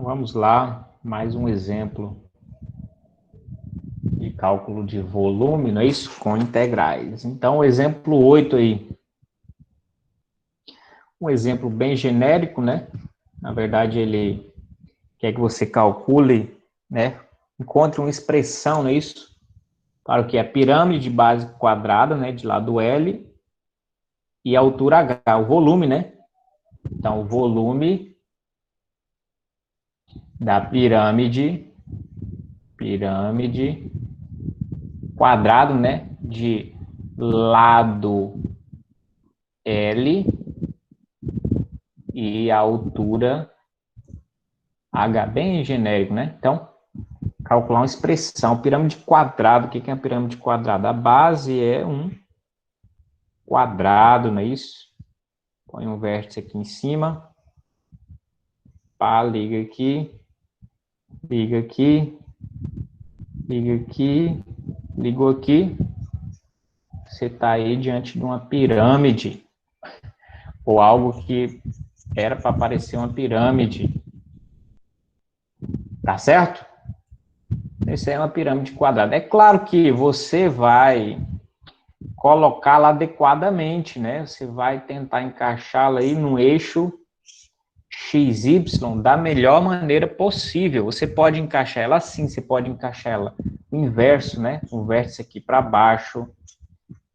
vamos lá, mais um exemplo de cálculo de volume, não é isso? Com integrais. Então, o exemplo 8 aí. Um exemplo bem genérico, né? Na verdade, ele quer que você calcule, né? Encontre uma expressão, não é isso? Para o que é a pirâmide de base quadrada, né? De lado L e a altura H, o volume, né? Então, o volume da pirâmide quadrado, né? De lado L e a altura H, bem genérico, né? Então, calcular uma expressão, pirâmide quadrada. O que é uma pirâmide quadrada? A base é um quadrado, não é isso? Põe um vértice aqui em cima. Pá, liga aqui. Liga aqui. Liga aqui. Ligou aqui. Você está aí diante de uma pirâmide. Ou algo que era para parecer uma pirâmide. Tá certo? Essa é uma pirâmide quadrada. É claro que você vai colocá-la adequadamente, né? Você vai tentar encaixá-la aí no eixo XY da melhor maneira possível. Você pode encaixar ela assim, você pode encaixar ela inverso, né? O vértice aqui para baixo,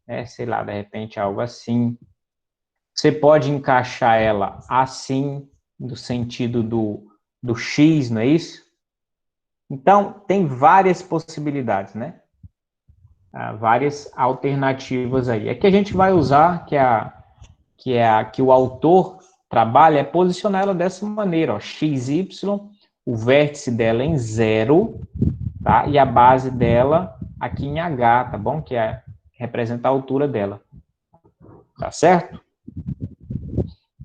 né? Sei lá, de repente algo assim. Você pode encaixar ela assim, no sentido do X, não é isso? Então, tem várias possibilidades, né? Várias alternativas aí. É que a gente vai usar, que é a que o autor trabalha, é posicionar ela dessa maneira, ó, XY, o vértice dela em 0, tá? E a base dela aqui em H, tá bom? Que representa a altura dela. Tá certo?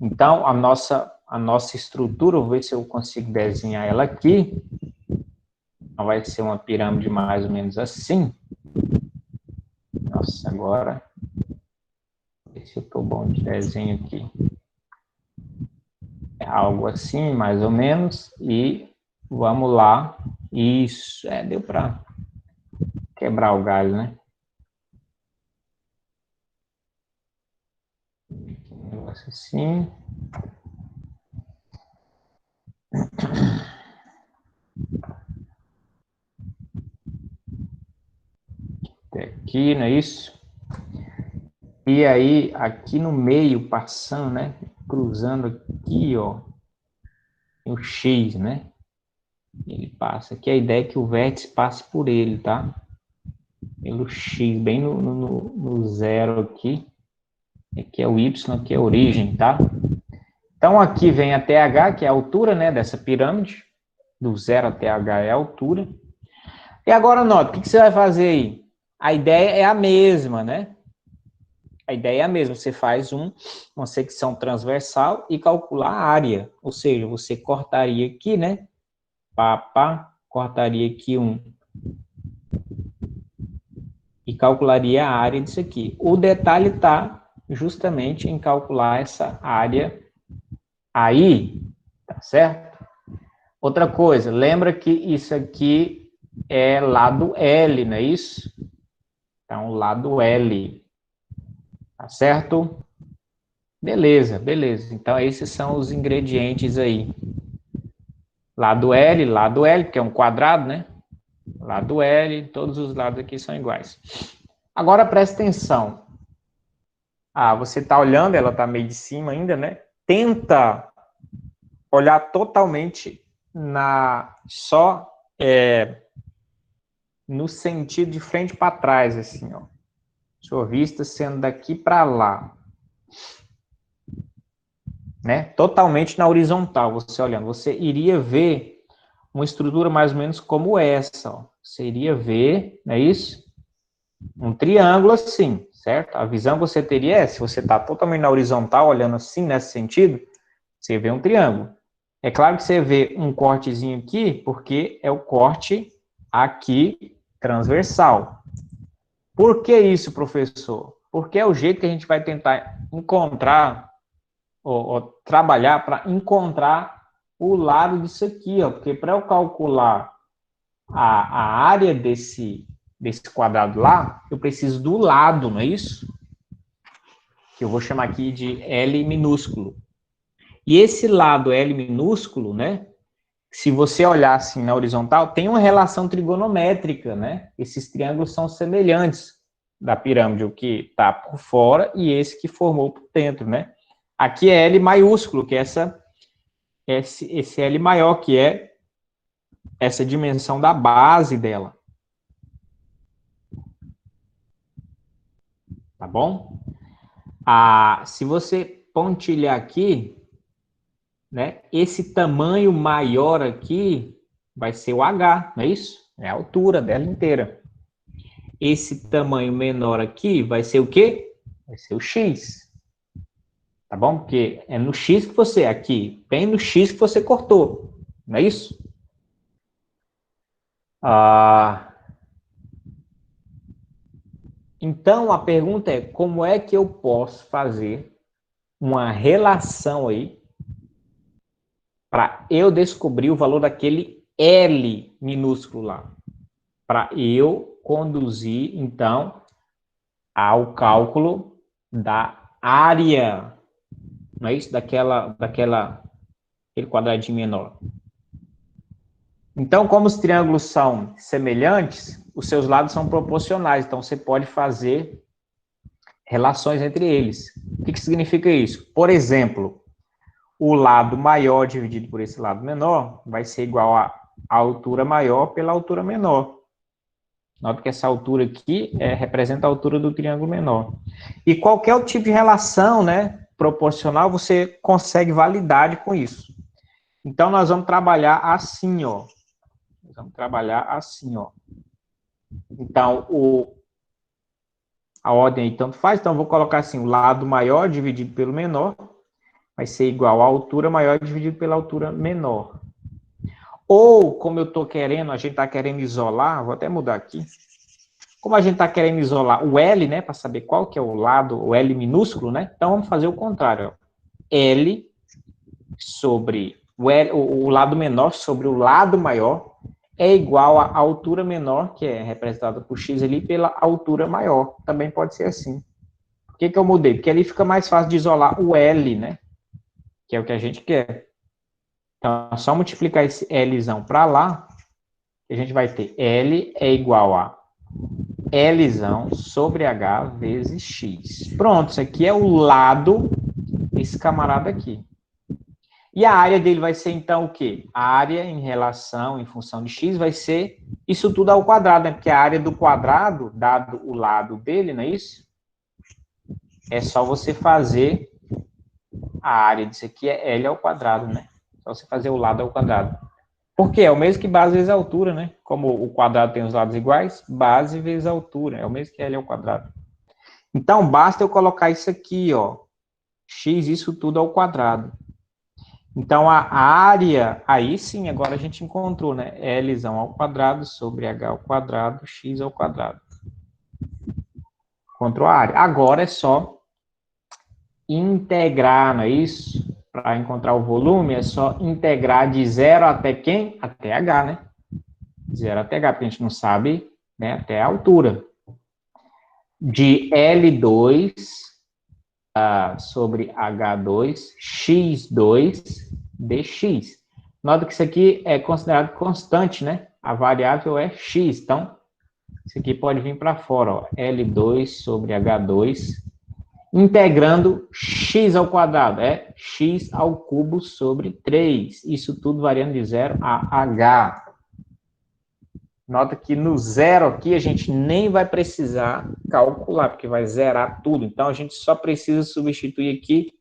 Então, a nossa estrutura, vou ver se eu consigo desenhar ela aqui. Vai ser uma pirâmide mais ou menos assim. Nossa, agora... se eu estou bom de desenho aqui. É algo assim, mais ou menos. E vamos lá. Isso, deu para quebrar o galho, né? Um negócio assim. Até aqui, não é isso? E aí, aqui no meio, passando, né? Cruzando aqui, ó. Tem o X, né? Ele passa. Aqui a ideia é que o vértice passe por ele, tá? Pelo X, bem no zero aqui. Aqui é o Y, aqui é a origem, tá? Então, aqui vem até H, que é a altura, né, dessa pirâmide. Do zero até H é a altura. E agora, nota, o que você vai fazer aí? A ideia é a mesma, né? A ideia é a mesma. Você faz uma secção transversal e calcular a área. Ou seja, você cortaria aqui, né? Cortaria aqui e calcularia a área disso aqui. O detalhe está justamente em calcular essa área aí, tá certo? Outra coisa, lembra que isso aqui é lado L, não é isso? Então, lado L, tá certo? Beleza, beleza. Então, esses são os ingredientes aí. Lado L, que é um quadrado, né? Lado L, todos os lados aqui são iguais. Agora, presta atenção. Você está olhando, ela está meio de cima ainda, né? Tenta olhar totalmente só no sentido de frente para trás, assim, ó. Sua vista sendo daqui para lá. Né? Totalmente na horizontal, você olhando. Você iria ver uma estrutura mais ou menos como essa, ó. Você iria ver, não é isso? Um triângulo assim, certo? A visão que você teria é, se você está totalmente na horizontal, olhando assim, nesse sentido, você vê um triângulo. É claro que você vê um cortezinho aqui, porque é o corte aqui transversal. Por que isso, professor? Porque é o jeito que a gente vai tentar encontrar ou trabalhar para encontrar o lado disso aqui, ó, porque para eu calcular a área desse quadrado lá, eu preciso do lado, não é isso? Que eu vou chamar aqui de L minúsculo. E esse lado L minúsculo, né? Se você olhar assim na horizontal, tem uma relação trigonométrica, né? Esses triângulos são semelhantes da pirâmide, o que está por fora e esse que formou por dentro, né? Aqui é L maiúsculo, que é esse L maior, que é essa dimensão da base dela. Tá bom? Se você pontilhar aqui, né, esse tamanho maior aqui vai ser o H, não é isso? É a altura dela inteira. Esse tamanho menor aqui vai ser o quê? Vai ser o X. Tá bom? Porque é no X que você, aqui, bem no X que você cortou, não é isso? Então, a pergunta é, como é que eu posso fazer uma relação aí para eu descobrir o valor daquele L minúsculo lá? Para eu conduzir, então, ao cálculo da área, não é isso? Aquele quadradinho menor. Então, como os triângulos são semelhantes, os seus lados são proporcionais, então você pode fazer relações entre eles. O que significa isso? Por exemplo, o lado maior dividido por esse lado menor vai ser igual a altura maior pela altura menor. Nota que essa altura aqui representa a altura do triângulo menor. E qualquer tipo de relação, né, proporcional, você consegue validade com isso. Então, nós vamos trabalhar assim, ó. Então, a ordem aí tanto faz. Então, eu vou colocar assim, o lado maior dividido pelo menor vai ser igual à altura maior dividido pela altura menor. Ou, como eu estou querendo, a gente está querendo isolar, vou até mudar aqui. Como a gente está querendo isolar o L, né, para saber qual que é o lado, o L minúsculo, né, então vamos fazer o contrário. Ó. L sobre o lado menor sobre o lado maior é igual à altura menor, que é representada por x ali, pela altura maior. Também pode ser assim. Por que eu mudei? Porque ali fica mais fácil de isolar o L, né, que é o que a gente quer. Então, é só multiplicar esse Lzão para lá, que a gente vai ter L é igual a Lzão sobre H vezes X. Pronto, isso aqui é o lado desse camarada aqui. E a área dele vai ser, então, o quê? A área em relação, em função de X, vai ser isso tudo ao quadrado, né? Porque a área do quadrado, dado o lado dele, não é isso? É só você fazer a área disso aqui, é L ao quadrado, né? Só você fazer o lado ao quadrado. Por quê? É o mesmo que base vezes altura, né? Como o quadrado tem os lados iguais, base vezes altura. É o mesmo que L ao quadrado. Então, basta eu colocar isso aqui, ó. X, isso tudo ao quadrado. Então, a área, aí sim, agora a gente encontrou, né? Lzão ao quadrado sobre H ao quadrado, X ao quadrado. Encontrou a área. Agora é só integrar, não é isso? Para encontrar o volume, é só integrar de 0 até quem? Até H, né? 0 até H, porque a gente não sabe, né? Até a altura. De L2 sobre H2, X2 dx. Nota que isso aqui é considerado constante, né? A variável é x, então isso aqui pode vir para fora, ó. L2 sobre H2, integrando x ao quadrado, é x ao cubo sobre 3. Isso tudo variando de 0 a h. Nota que no zero aqui a gente nem vai precisar calcular, porque vai zerar tudo. Então, a gente só precisa substituir aqui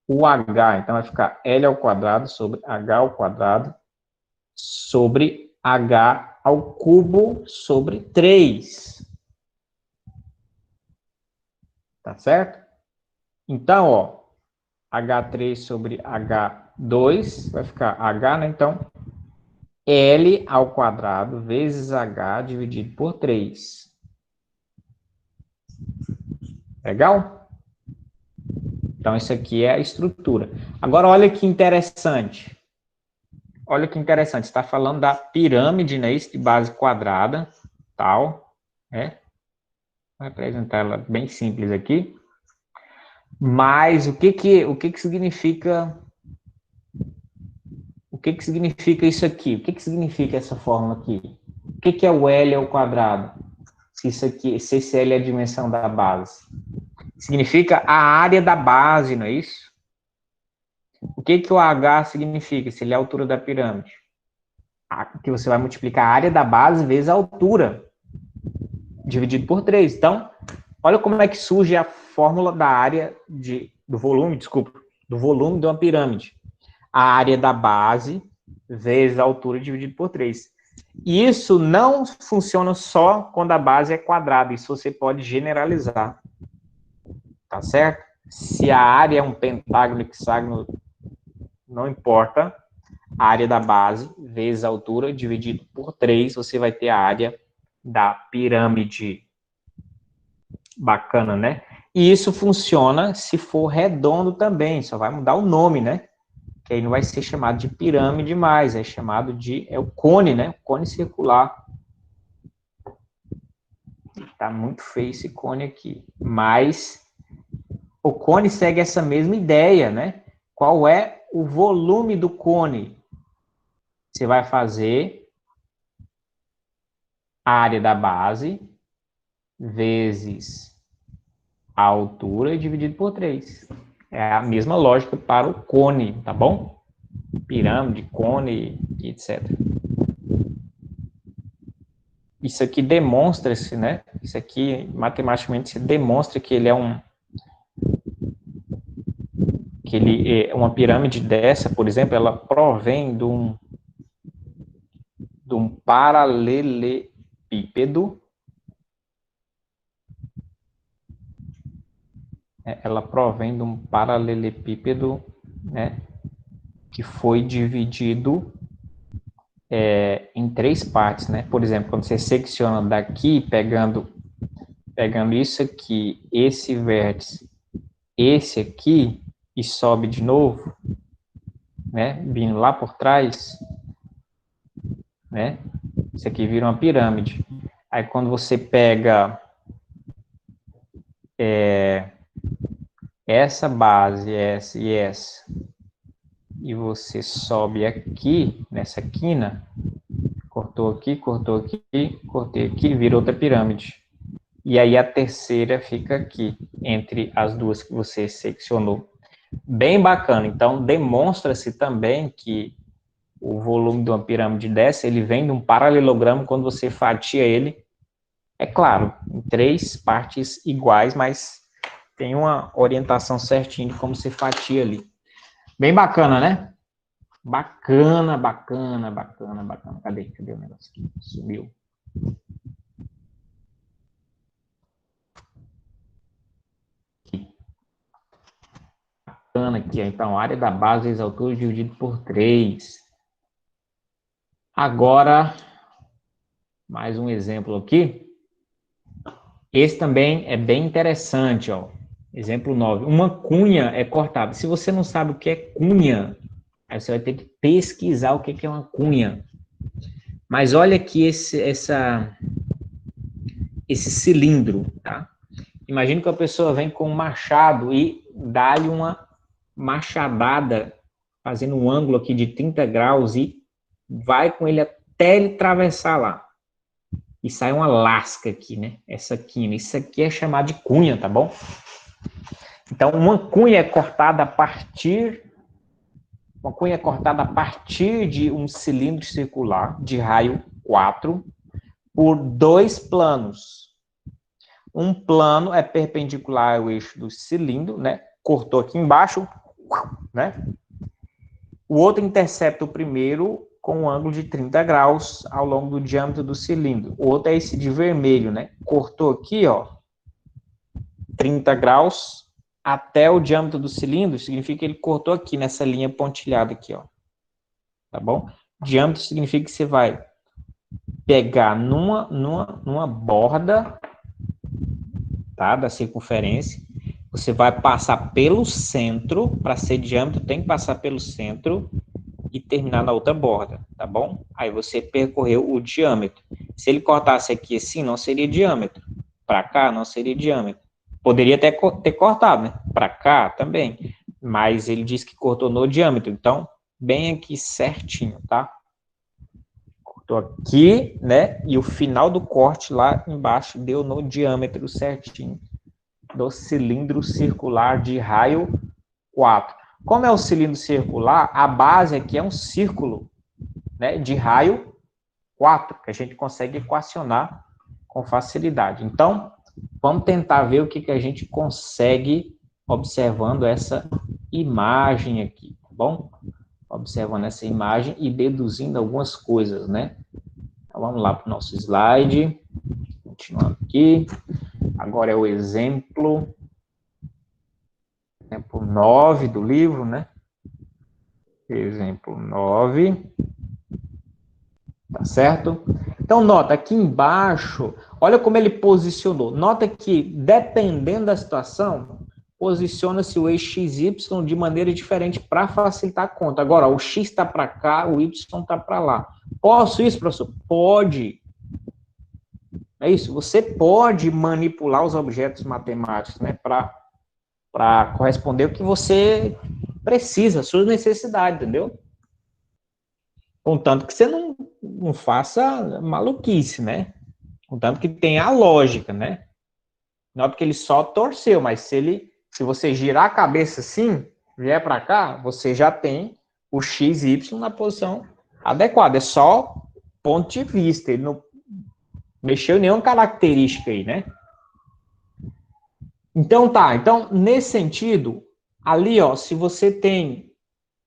o h. Então, vai ficar L ao quadrado sobre h ao quadrado sobre h ao cubo sobre 3. Tá certo? Então, ó, h3 sobre h2 vai ficar h, né? Então, L ao quadrado vezes h dividido por 3. Legal? Então, isso aqui é a estrutura. Agora, olha que interessante. olha que interessante, está falando da pirâmide, né, isso, de base quadrada, tal, né? Vou apresentar ela bem simples aqui. Mas o que significa isso aqui? O que significa essa fórmula aqui? O que é o L ao quadrado? Se esse L é a dimensão da base. Significa a área da base, não é isso? O que o H significa, se ele é a altura da pirâmide? Que você vai multiplicar a área da base vezes a altura, dividido por 3. Então, olha como é que surge a fórmula da área do volume de uma pirâmide. A área da base vezes a altura dividido por 3. E isso não funciona só quando a base é quadrada, isso você pode generalizar. Tá certo? Se a área é um pentágono, hexágono, não importa, a área da base vezes a altura dividido por 3, você vai ter a área da pirâmide. Bacana, né? E isso funciona se for redondo também, só vai mudar o nome, né? Que aí não vai ser chamado de pirâmide mais, é chamado de o cone, né? O cone circular. Tá muito feio esse cone aqui, mas o cone segue essa mesma ideia, né? Qual é o volume do cone? Você vai fazer a área da base vezes a altura dividido por 3. É a mesma lógica para o cone, tá bom? Pirâmide, cone, etc. Isso aqui demonstra-se, né? Isso aqui, matematicamente, se demonstra que ele é uma pirâmide dessa, por exemplo, ela provém de um paralelepípedo. Ela provém de um paralelepípedo, né? Que foi dividido em 3 partes, né? Por exemplo, quando você secciona daqui, pegando isso aqui, esse vértice, esse aqui, e sobe de novo, né? Vindo lá por trás, né? Isso aqui vira uma pirâmide. Aí quando você pega essa base, essa e essa, e você sobe aqui, nessa quina, cortou aqui, cortei aqui, vira outra pirâmide. E aí a terceira fica aqui, entre as duas que você seccionou. Bem bacana. Então, demonstra-se também que o volume de uma pirâmide dessa, ele vem de um paralelogramo quando você fatia ele. É claro, em 3 partes iguais, mas tem uma orientação certinha de como você fatia ali. Bem bacana, né? Bacana. Cadê o negócio aqui? Sumiu. Bacana aqui, então, área da base vezes altura dividido por 3. Agora, mais um exemplo aqui. Esse também é bem interessante, ó. Exemplo 9. Uma cunha é cortada. Se você não sabe o que é cunha, aí você vai ter que pesquisar o que é uma cunha. Mas olha aqui esse cilindro, tá? Imagina que a pessoa vem com um machado e dá-lhe uma machadada, fazendo um ângulo aqui de 30 graus e vai com ele até ele atravessar lá. E sai uma lasca aqui, né? Essa quina. Isso aqui é chamado de cunha, tá bom? Então, uma cunha é cortada a partir de um cilindro circular de raio 4 por 2 planos. Um plano é perpendicular ao eixo do cilindro, né? Cortou aqui embaixo, né? O outro intercepta o primeiro com um ângulo de 30 graus ao longo do diâmetro do cilindro. O outro é esse de vermelho, né? Cortou aqui, ó, 30 graus até o diâmetro do cilindro, significa que ele cortou aqui nessa linha pontilhada aqui, ó. Tá bom? Diâmetro significa que você vai pegar numa borda, tá, da circunferência, você vai passar pelo centro, para ser diâmetro tem que passar pelo centro, e terminar na outra borda, tá bom? Aí você percorreu o diâmetro. Se ele cortasse aqui assim, não seria diâmetro. Para cá, não seria diâmetro. Poderia até ter cortado, né? Para cá também. Mas ele disse que cortou no diâmetro. Então, bem aqui certinho, tá? Cortou aqui, né? E o final do corte lá embaixo deu no diâmetro certinho do cilindro circular de raio 4. Como é o cilindro circular, a base aqui é um círculo, né, de raio 4, que a gente consegue equacionar com facilidade. Então, vamos tentar ver o que a gente consegue observando essa imagem aqui, tá bom? Observando essa imagem e deduzindo algumas coisas, né? Então, vamos lá para o nosso slide. Continuando aqui. Agora é o exemplo 9 do livro, né? Exemplo 9. Tá certo? Então, nota aqui embaixo, olha como ele posicionou. Nota que, dependendo da situação, posiciona-se o eixo XY de maneira diferente para facilitar a conta. Agora, o X está para cá, o Y está para lá. Posso isso, professor? Pode. É isso, você pode manipular os objetos matemáticos, né, para corresponder ao que você precisa, suas necessidades, entendeu? Contanto que você não faça maluquice, né? Contanto que tenha a lógica, né? Não é porque ele só torceu, mas se você girar a cabeça assim, vier para cá, você já tem o x e y na posição adequada. É só ponto de vista, ele não mexeu em nenhuma característica aí, né? Então tá, então nesse sentido, ali ó, se você tem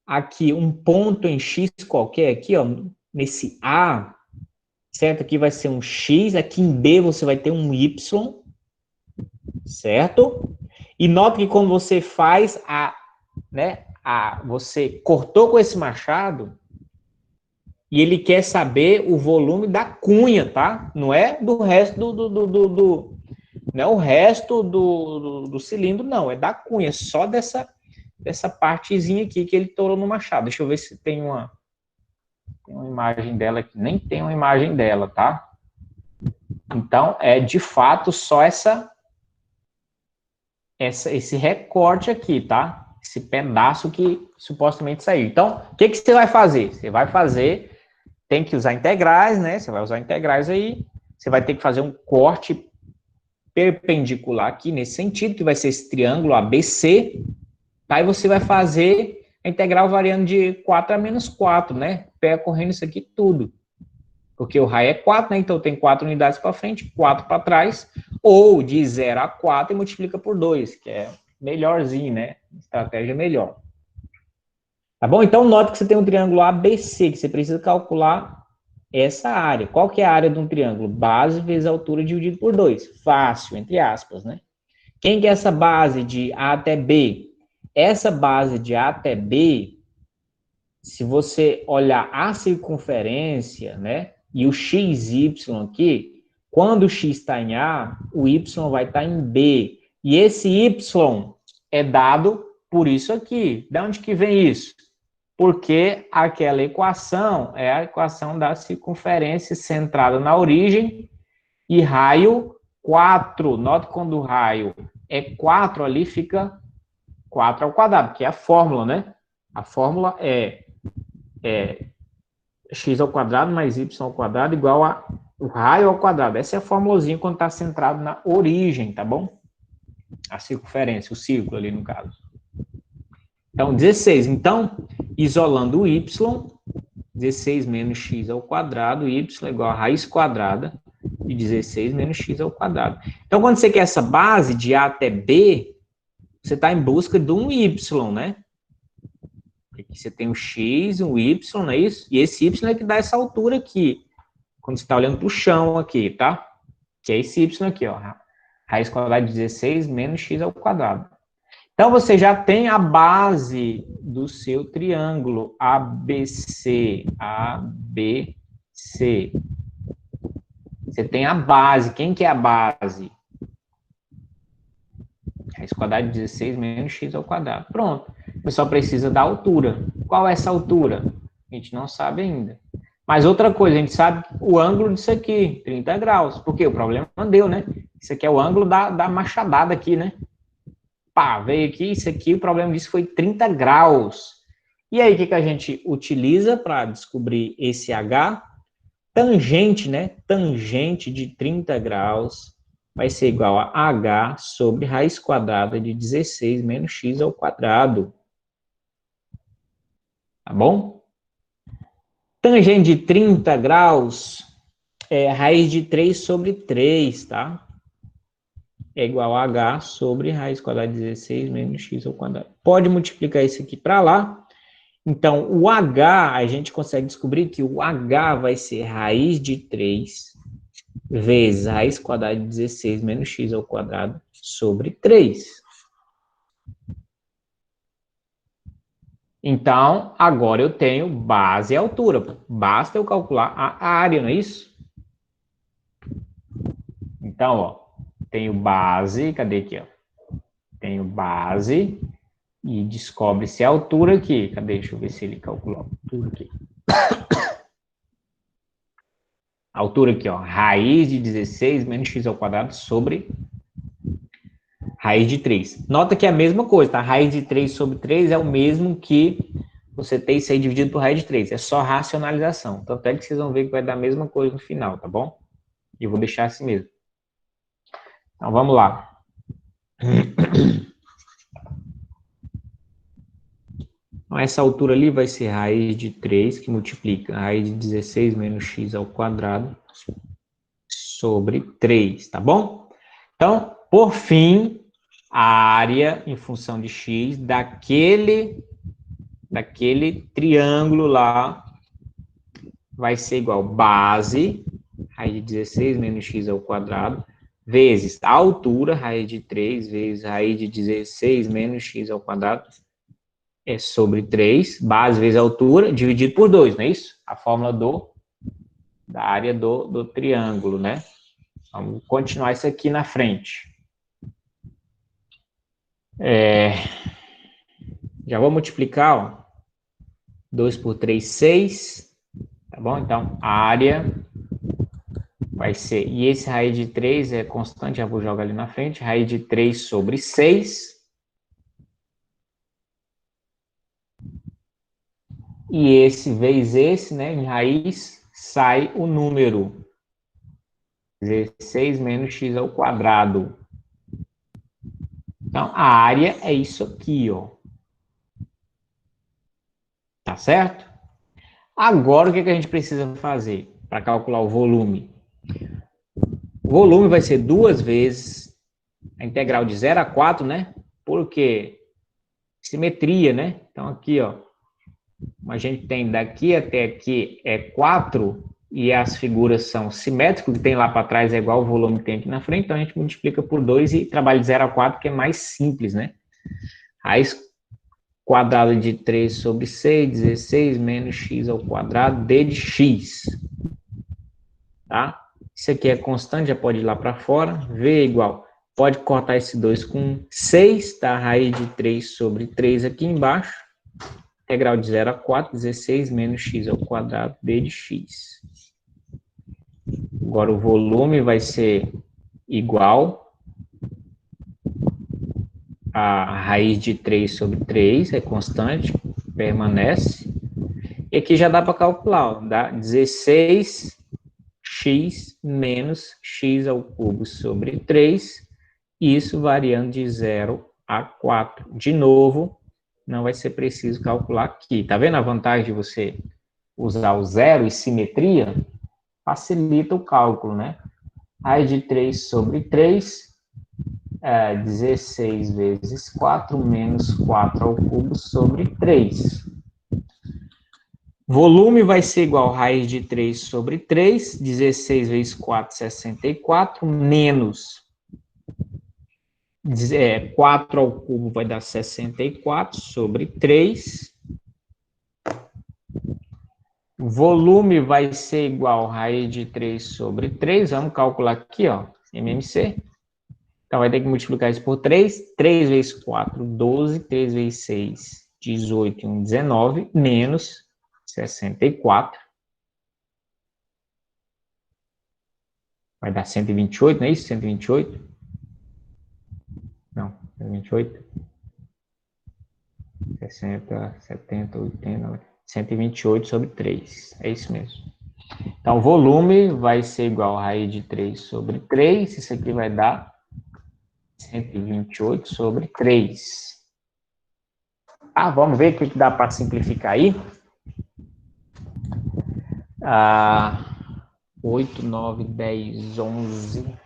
aqui um ponto em x qualquer aqui, ó, nesse A, certo? Aqui vai ser um x, aqui em B você vai ter um y, certo? E nota que quando você faz você cortou com esse machado e ele quer saber o volume da cunha, tá? Não é do resto não é o resto do cilindro, não. É da cunha, só dessa partezinha aqui que ele torou no machado. Deixa eu ver se tem uma imagem dela aqui. Nem tem uma imagem dela, tá? Então, é de fato só esse recorte aqui, tá? Esse pedaço que supostamente saiu. Então, o que você vai fazer? Você vai fazer, tem que usar integrais, né? Você vai usar integrais aí. Você vai ter que fazer um corte perpendicular aqui, nesse sentido, que vai ser esse triângulo ABC. Aí você vai fazer a integral variando de 4 a menos 4, né? Percorrendo isso aqui tudo. Porque o raio é 4, né? Então tem 4 unidades para frente, 4 para trás, ou de 0 a 4 e multiplica por 2, que é melhorzinho, né? Estratégia melhor. Tá bom? Então note que você tem um triângulo ABC, que você precisa calcular essa área. Qual que é a área de um triângulo? Base vezes altura dividido por 2. Fácil, entre aspas, né? Quem que é essa base de A até B? Essa base de A até B, se você olhar a circunferência, né? E o XY aqui, quando o X está em A, o Y vai estar em B. E esse Y é dado por isso aqui. De onde que vem isso? Porque aquela equação é a equação da circunferência centrada na origem e raio 4. Nota quando o raio é 4, ali fica 4 ao quadrado, que é a fórmula, né? A fórmula é x ao quadrado mais y ao quadrado igual a o raio ao quadrado. Essa é a formulazinha quando está centrado na origem, tá bom? A circunferência, o círculo ali no caso. Então, 16. Então, isolando o y, 16 menos x ao quadrado, y é igual a raiz quadrada de 16 menos x ao quadrado. Então, quando você quer essa base de A até B, você está em busca de um y, né? Aqui você tem um x, um y, não é isso? E esse y é que dá essa altura aqui, quando você está olhando para o chão aqui, tá? Que é esse y aqui, ó. Raiz quadrada de 16 menos x ao quadrado. Então, você já tem a base do seu triângulo ABC. ABC. Você tem a base. Quem que é a base? Raiz quadrada de 16 menos x ao quadrado. Pronto. Você só precisa da altura. Qual é essa altura? A gente não sabe ainda. Mas outra coisa, a gente sabe o ângulo disso aqui, 30 graus. Porque o problema não deu, né? Isso aqui é o ângulo da machadada aqui, né? Pá, veio aqui, isso aqui, o problema disso foi 30 graus. E aí, o que a gente utiliza para descobrir esse H? Tangente, né? Tangente de 30 graus vai ser igual a H sobre raiz quadrada de 16 menos x ao quadrado. Tá bom? Tangente de 30 graus é raiz de 3 sobre 3, tá? É igual a H sobre raiz quadrada de 16 menos x ao quadrado. Pode multiplicar isso aqui para lá. Então, o H, a gente consegue descobrir que o H vai ser raiz de 3 vezes raiz quadrada de 16 menos x ao quadrado sobre 3. Então, agora eu tenho base e altura. Basta eu calcular a área, não é isso? Então, ó, tenho base, cadê aqui, ó? Tenho base e descobre-se a altura aqui. Cadê? Deixa eu ver se ele calculou a altura aqui. A altura aqui, ó, raiz de 16 menos x ao quadrado sobre raiz de 3. Nota que é a mesma coisa, tá? Raiz de 3 sobre 3 é o mesmo que você ter isso aí dividido por raiz de 3. É só racionalização. Tanto é que vocês vão ver que vai dar a mesma coisa no final, tá bom? E eu vou deixar assim mesmo. Então, vamos lá. Então, essa altura ali vai ser raiz de 3, que multiplica raiz de 16 menos x ao quadrado sobre 3, tá bom? Então, por fim, a área em função de x daquele triângulo lá vai ser igual base, raiz de 16 menos x ao quadrado, vezes a altura, raiz de 3, vezes raiz de 16 menos x ao quadrado, é sobre 3, base vezes altura, dividido por 2, não é isso? A fórmula da área do triângulo, né? Vamos continuar isso aqui na frente. Já vou multiplicar, ó. 2 por 3, 6. Tá bom? Então, a área vai ser... E esse raiz de 3 é constante, já vou jogar ali na frente. Raiz de 3 sobre 6. E esse vezes esse, né? Em raiz, sai o número. 16 menos x ao quadrado. Então, a área é isso aqui, ó. Tá certo? Agora, o que a gente precisa fazer para calcular o volume? O volume vai ser 2 vezes a integral de 0 a 4, né? Porque simetria, né? Então, aqui, ó, a gente tem daqui até aqui é 4 e as figuras são simétricas, o que tem lá para trás é igual ao volume que tem aqui na frente, então a gente multiplica por 2 e trabalha de 0 a 4, que é mais simples, né? Raiz quadrada de 3 sobre 6, 16 menos x ao quadrado d de x. Tá? Isso aqui é constante, já pode ir lá para fora. V é igual. Pode cortar esse 2 com 6, tá? Raiz de 3 sobre 3 aqui embaixo. Integral de 0 a 4, 16 menos x ao quadrado d de x. Agora o volume vai ser igual a raiz de 3 sobre 3, é constante, permanece. E aqui já dá para calcular, ó, dá 16x menos x ao cubo sobre 3, isso variando de 0 a 4. De novo, não vai ser preciso calcular aqui. Tá vendo a vantagem de você usar o zero e simetria? Facilita o cálculo, né? Raiz de 3 sobre 3, 16 vezes 4 menos 4 ao cubo sobre 3. Volume vai ser igual a raiz de 3 sobre 3, 16 vezes 4, 64, menos 4 ao cubo vai dar 64 sobre 3. Volume vai ser igual a raiz de 3 sobre 3. Vamos calcular aqui, ó, MMC. Então, vai ter que multiplicar isso por 3. 3 vezes 4, 12. 3 vezes 6, 18. 1, 19. Menos 64. Vai dar 128, não é isso? 128? Não, 128. 60, 70, 80, 128 sobre 3. É isso mesmo. Então, o volume vai ser igual a raiz de 3 sobre 3. Isso aqui vai dar 128 sobre 3. Ah, vamos ver o que dá para simplificar aí. 8, 9, 10, 11.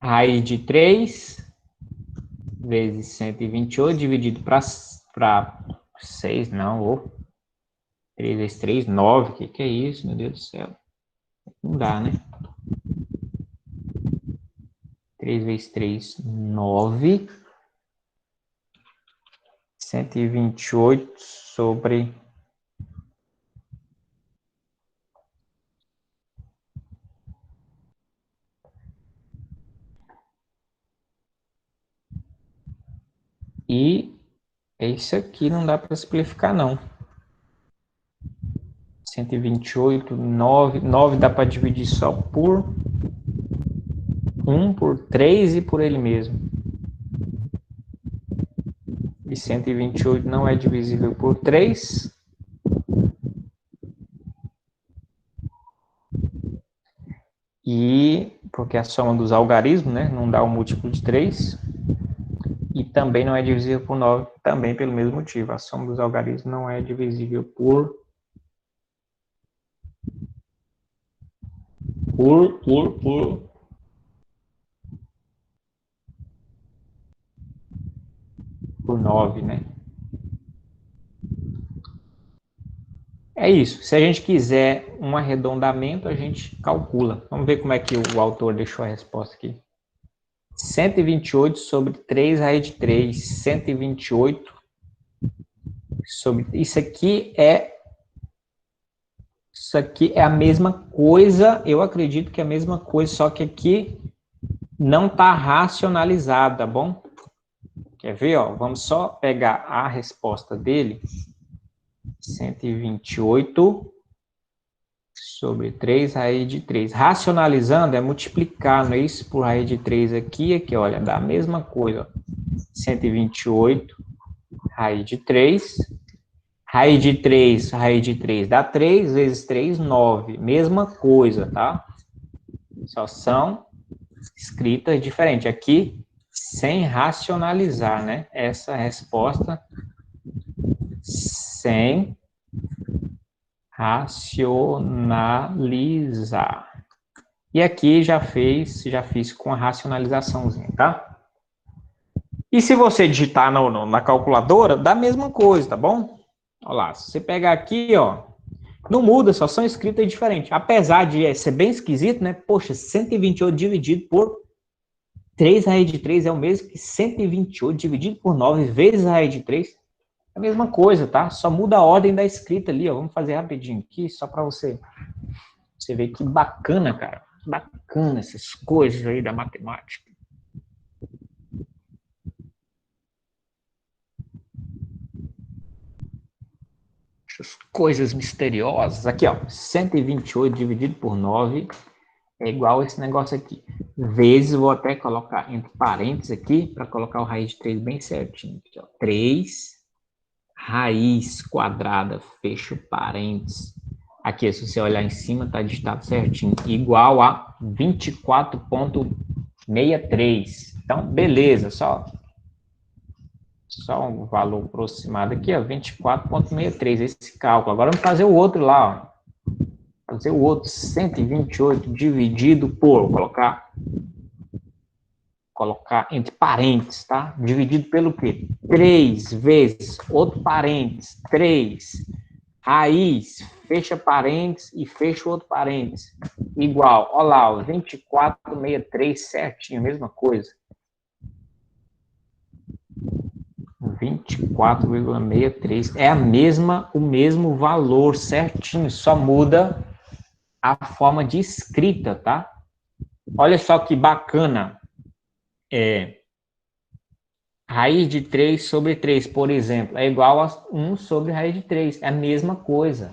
Raiz de 3 vezes 128 dividido para 6, não. 3 vezes 3, 9. O que é isso, meu Deus do céu? Não dá, né? 3 vezes 3, 9. 128 sobre... E isso aqui não dá para simplificar, não. 128, 9. 9 dá para dividir só por 1, por 3 e por ele mesmo. E 128 não é divisível por 3. E porque a soma dos algarismos, né, não dá o múltiplo de 3. E também não é divisível por 9, também pelo mesmo motivo. A soma dos algarismos não é divisível por 9, né? É isso. Se a gente quiser um arredondamento, a gente calcula. Vamos ver como é que o autor deixou a resposta aqui. 128 sobre 3 raiz de 3. 128 sobre... Isso aqui é a mesma coisa, eu acredito que é a mesma coisa, só que aqui não está racionalizado, tá bom? Quer ver, ó? Vamos só pegar a resposta dele. 128 sobre 3 raiz de 3. Racionalizando é multiplicando isso por raiz de 3 aqui, olha, dá a mesma coisa. Ó. 128 raiz de 3. Raiz de 3 dá 3 vezes 3, 9. Mesma coisa, tá? Só são escritas diferentes. Aqui, sem racionalizar, né? Essa resposta sem racionalizar. E aqui já fiz com a racionalizaçãozinha, tá? E se você digitar na calculadora, dá a mesma coisa, tá bom? Olha lá, se você pegar aqui, ó, não muda, só são escritas diferentes. Apesar de ser bem esquisito, né? Poxa, 128 dividido por 3 raiz de 3 é o mesmo que 128 dividido por 9 vezes a raiz de 3. É a mesma coisa, tá? Só muda a ordem da escrita ali, ó. Vamos fazer rapidinho aqui, só para você ver que bacana, cara. Bacana essas coisas aí da matemática. Essas coisas misteriosas. Aqui, ó. 128 dividido por 9 é igual a esse negócio aqui. Vezes, vou até colocar entre parênteses aqui, para colocar o raiz de 3 bem certinho. Aqui, ó. 3 raiz quadrada, fecho parênteses. Aqui, se você olhar em cima, está digitado certinho. Igual a 24,63. Então, beleza, só um valor aproximado aqui, ó, 24,63, esse cálculo. Agora vamos fazer o outro lá, ó. Fazer o outro, 128 dividido por, colocar entre parênteses, tá? Dividido pelo quê? 3 vezes, outro parênteses, 3, raiz, fecha parênteses e fecha outro parênteses. Igual, olha lá, 24,63 certinho, mesma coisa. 24,63 é o mesmo valor certinho, só muda a forma de escrita, tá? Olha só que bacana. Raiz de 3 sobre 3, por exemplo, é igual a 1 sobre raiz de 3. É a mesma coisa.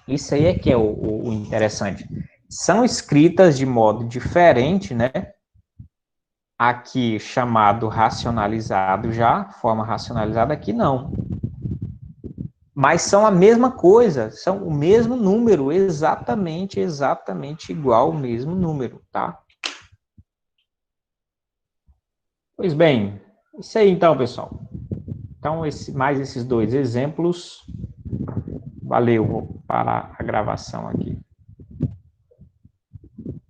Isso aí é que é o interessante. São escritas de modo diferente, né? Aqui chamado racionalizado já, forma racionalizada, aqui não. Mas são a mesma coisa, são o mesmo número, exatamente igual o mesmo número, tá? Pois bem, isso aí então, pessoal. Então, mais esses dois exemplos. Valeu, vou parar a gravação aqui.